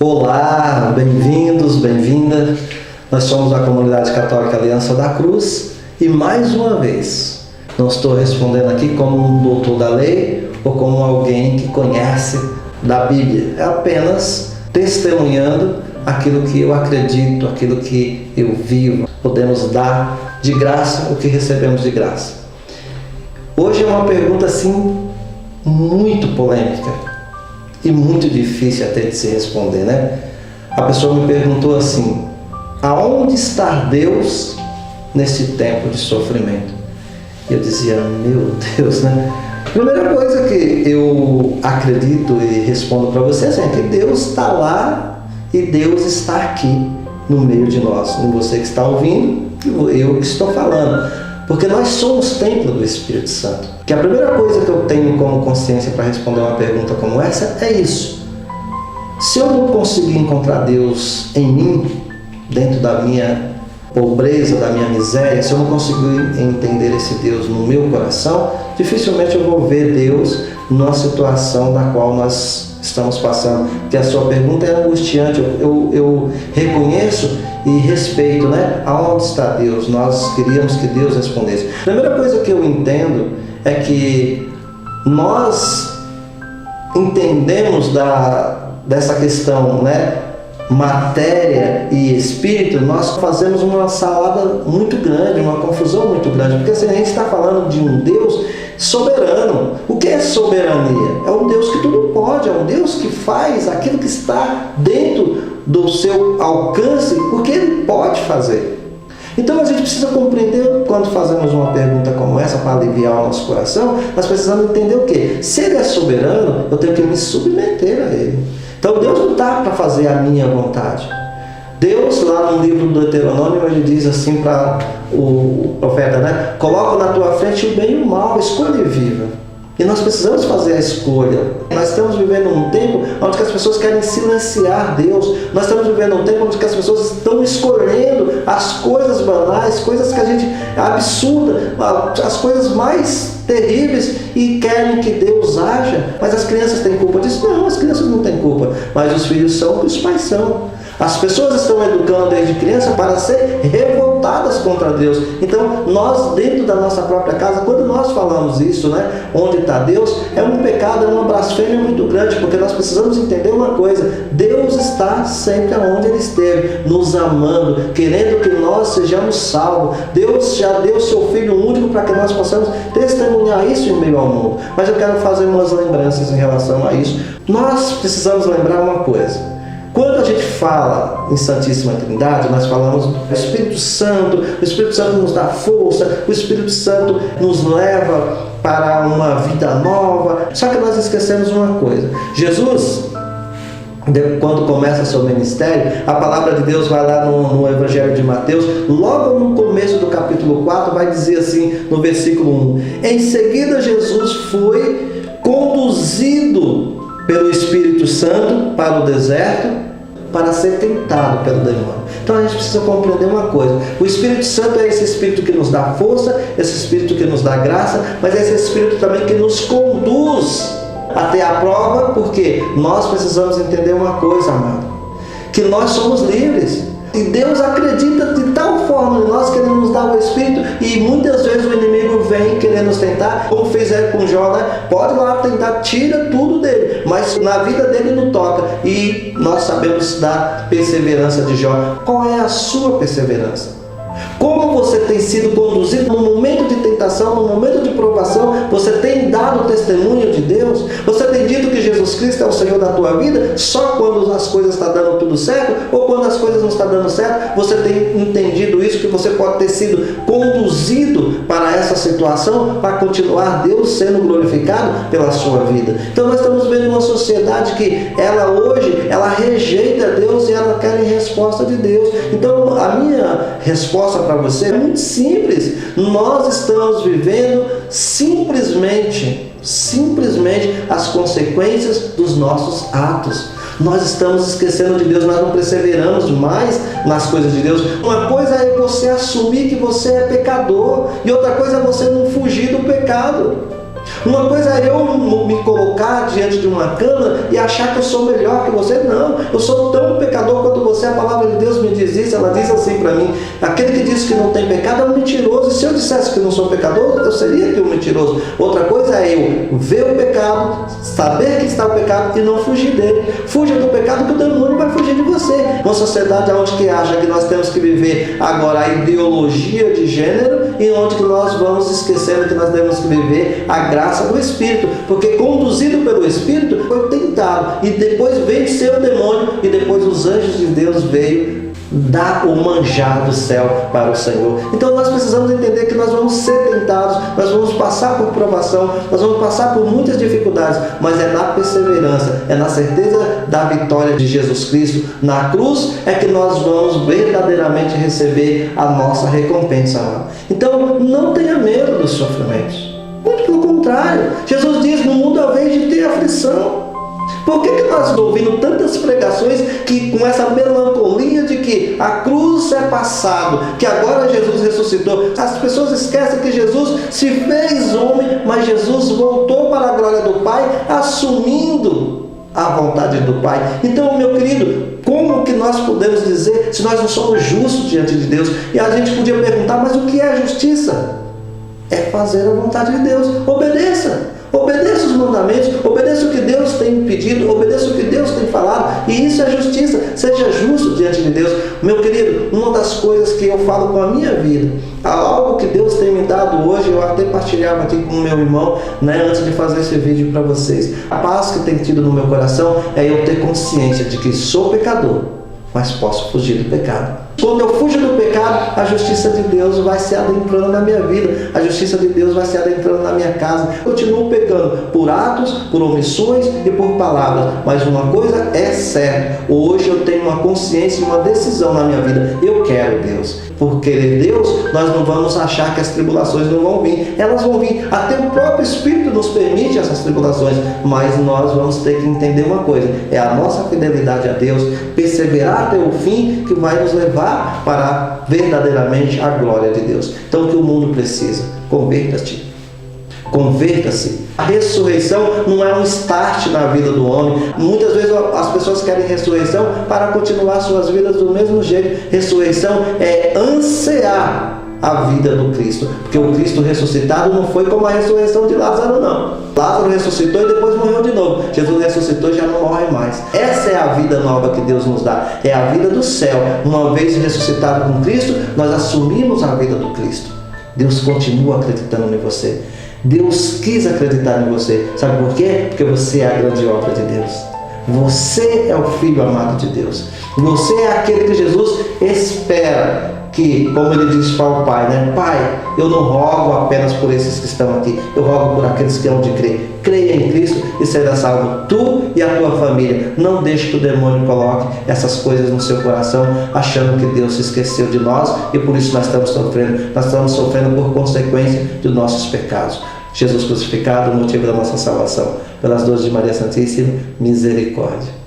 Olá, bem-vindos, bem-vinda. Nós somos a Comunidade Católica Aliança da Cruz e mais uma vez, não estou respondendo aqui como um doutor da lei ou como alguém que conhece da Bíblia. É apenas testemunhando aquilo que eu acredito, aquilo que eu vivo. Podemos dar de graça o que recebemos de graça. Hoje é uma pergunta assim muito polêmica e muito difícil até de se responder, né? A pessoa me perguntou assim: aonde está Deus nesse tempo de sofrimento? E eu dizia: meu Deus, né? Primeira coisa que eu acredito e respondo para você é que Deus está lá e Deus está aqui no meio de nós. Você que está ouvindo e eu que estou falando. Porque nós somos templo do Espírito Santo. Que a primeira coisa que eu tenho como consciência para responder uma pergunta como essa é isso. Se eu não conseguir encontrar Deus em mim, dentro da minha pobreza, da minha miséria, se eu não conseguir entender esse Deus no meu coração, dificilmente eu vou ver Deus numa situação da qual nós estamos passando. Que a sua pergunta é angustiante, eu reconheço e respeito, né? Aonde está Deus? Nós queríamos que Deus respondesse. A primeira coisa que eu entendo é que nós entendemos dessa questão, né? Matéria e espírito, nós fazemos uma salada muito grande, uma confusão muito grande, porque assim, a gente está falando de um Deus soberano. O que é soberania? É um Deus que tudo pode, é um Deus que faz aquilo que está dentro do seu alcance, porque Ele pode fazer. Então a gente precisa compreender, quando fazemos uma pergunta como essa para aliviar o nosso coração, nós precisamos entender o quê? Se Ele é soberano, eu tenho que me submeter a Ele. Então Deus não está para fazer a minha vontade. Deus, lá no livro do Deuteronômio, ele diz assim para o profeta, né? Coloca na tua frente o bem e o mal, escolha e viva. E nós precisamos fazer a escolha. Nós estamos vivendo um tempo onde as pessoas querem silenciar Deus. Nós estamos vivendo um tempo onde as pessoas estão escolhendo as coisas banais, coisas que a gente absurda, as coisas mais terríveis, e querem que Deus haja. Mas as crianças têm culpa disso? Não, as crianças não têm culpa. Mas os filhos são o que os pais são. As pessoas estão educando desde criança para ser revoltadas contra Deus. Então, nós, dentro da nossa própria casa, quando nós falamos isso, né? Onde está Deus? É um pecado, é uma blasfêmia muito grande, porque nós precisamos entender uma coisa: Deus está sempre onde Ele esteve, nos amando, querendo que nós sejamos salvos. Deus já deu seu Filho único para que nós possamos testemunhar isso em meio ao mundo. Mas eu quero fazer umas lembranças em relação a isso. Nós precisamos lembrar uma coisa. Quando a gente fala em Santíssima Trindade, nós falamos do Espírito Santo. O Espírito Santo nos dá força, o Espírito Santo nos leva para uma vida nova. Só que nós esquecemos uma coisa: Jesus, quando começa seu ministério, a palavra de Deus vai lá no Evangelho de Mateus, logo no começo do capítulo 4, vai dizer assim, no versículo 1: em seguida Jesus foi conduzido pelo Espírito Santo para o deserto para ser tentado pelo demônio. Então a gente precisa compreender uma coisa: o Espírito Santo é esse Espírito que nos dá força, esse Espírito que nos dá graça, mas é esse Espírito também que nos conduz até a prova, porque nós precisamos entender uma coisa, amado, que nós somos livres. E Deus acredita de tal forma em nós que Ele nos dá o Espírito, e muitas vezes o inimigo vem querer nos tentar, como fizeram com Jó, né? Pode lá tentar, tira tudo dele, mas na vida dele não toca. E nós sabemos da perseverança de Jó. Qual é a sua perseverança? Como você tem sido conduzido no momento de tentação, no momento de provação? Você tem dado testemunho de Deus? Você tem dito que Jesus Cristo é o Senhor da tua vida só quando as coisas estão dando tudo certo? Ou quando as coisas não estão dando certo, você tem entendido isso, que você pode ter sido conduzido para essa situação para continuar Deus sendo glorificado pela sua vida? Então nós estamos vendo uma sociedade que hoje ela rejeita Deus e ela quer resposta de Deus. Então a minha resposta para você é muito simples: nós estamos vivendo simplesmente as consequências dos nossos atos. Nós estamos esquecendo de Deus, nós não perseveramos mais nas coisas de Deus. Uma coisa é você assumir que você é pecador, e outra coisa é você não fugir do pecado. Uma coisa é eu me colocar diante de uma cana e achar que eu sou melhor que você. Não, eu sou tão pecador quanto você. A palavra de Deus me diz isso. Ela diz assim para mim: aquele que diz que não tem pecado é um mentiroso. E se eu dissesse que não sou pecador, eu seria que um mentiroso. Outra coisa é eu ver o pecado, saber que está o pecado e não fugir dele. Fuja do pecado que o demônio vai fugir de você. Uma sociedade onde que acha que nós temos que viver agora a ideologia de gênero e onde que nós vamos esquecendo que nós temos que viver a graça do Espírito, porque conduzido pelo Espírito foi tentado e depois venceu o demônio e depois os anjos de Deus veio dar o manjar do céu para o Senhor. Então nós precisamos entender que nós vamos ser tentados, nós vamos passar por provação, nós vamos passar por muitas dificuldades, mas é na perseverança, é na certeza da vitória de Jesus Cristo na cruz é que nós vamos verdadeiramente receber a nossa recompensa. Então não tenha medo dos sofrimentos. Muito pelo contrário, Jesus diz: no mundo há vez de ter aflição. Por que nós estamos ouvindo tantas pregações que com essa melancolia de que a cruz é passado, que agora Jesus ressuscitou? As pessoas esquecem que Jesus se fez homem, mas Jesus voltou para a glória do Pai, assumindo a vontade do Pai. Então, meu querido, como que nós podemos dizer se nós não somos justos diante de Deus? E a gente podia perguntar: mas o que é justiça? É fazer a vontade de Deus. Obedeça os mandamentos, obedeça o que Deus tem pedido, obedeça o que Deus tem falado, e isso é justiça. Seja justo diante de Deus. Meu querido, uma das coisas que eu falo com a minha vida, algo que Deus tem me dado hoje, eu até partilhava aqui com o meu irmão, antes de fazer esse vídeo para vocês. A paz que tem tido no meu coração é eu ter consciência de que sou pecador, mas posso fugir do pecado. Quando eu fujo do pecado, a justiça de Deus vai se adentrando na minha vida, a justiça de Deus vai se adentrando na minha casa. Eu continuo pecando por atos, por omissões e por palavras, mas uma coisa é certa: hoje eu tenho uma consciência e uma decisão na minha vida. Eu quero Deus. Por querer Deus, nós não vamos achar que as tribulações não vão vir. Elas vão vir. Até o próprio Espírito nos permite essas tribulações, mas nós vamos ter que entender uma coisa: é a nossa fidelidade a Deus, perseverar até o fim, que vai nos levar para verdadeiramente a glória de Deus. Então o que o mundo precisa? Converta-te. Converta-se. A ressurreição não é um start na vida do homem. Muitas vezes as pessoas querem ressurreição para continuar suas vidas do mesmo jeito. Ressurreição é ansiar a vida do Cristo, porque o Cristo ressuscitado não foi como a ressurreição de Lázaro, não. Lázaro ressuscitou e depois morreu de novo. Jesus ressuscitou e já não morre mais. Essa é a vida nova que Deus nos dá, é a vida do céu. Uma vez ressuscitado com Cristo, nós assumimos a vida do Cristo. Deus continua acreditando em você. Deus quis acreditar em você. Sabe por quê? Porque você é a grande obra de Deus. Você é o Filho amado de Deus. Você é aquele que Jesus espera que, como ele diz para o Pai, Pai, eu não rogo apenas por esses que estão aqui, eu rogo por aqueles que hão de crer. Creia em Cristo e será salvo tu e a tua família. Não deixe que o demônio coloque essas coisas no seu coração, achando que Deus se esqueceu de nós e por isso nós estamos sofrendo. Nós estamos sofrendo por consequência dos nossos pecados. Jesus crucificado, o motivo da nossa salvação. Pelas dores de Maria Santíssima, misericórdia.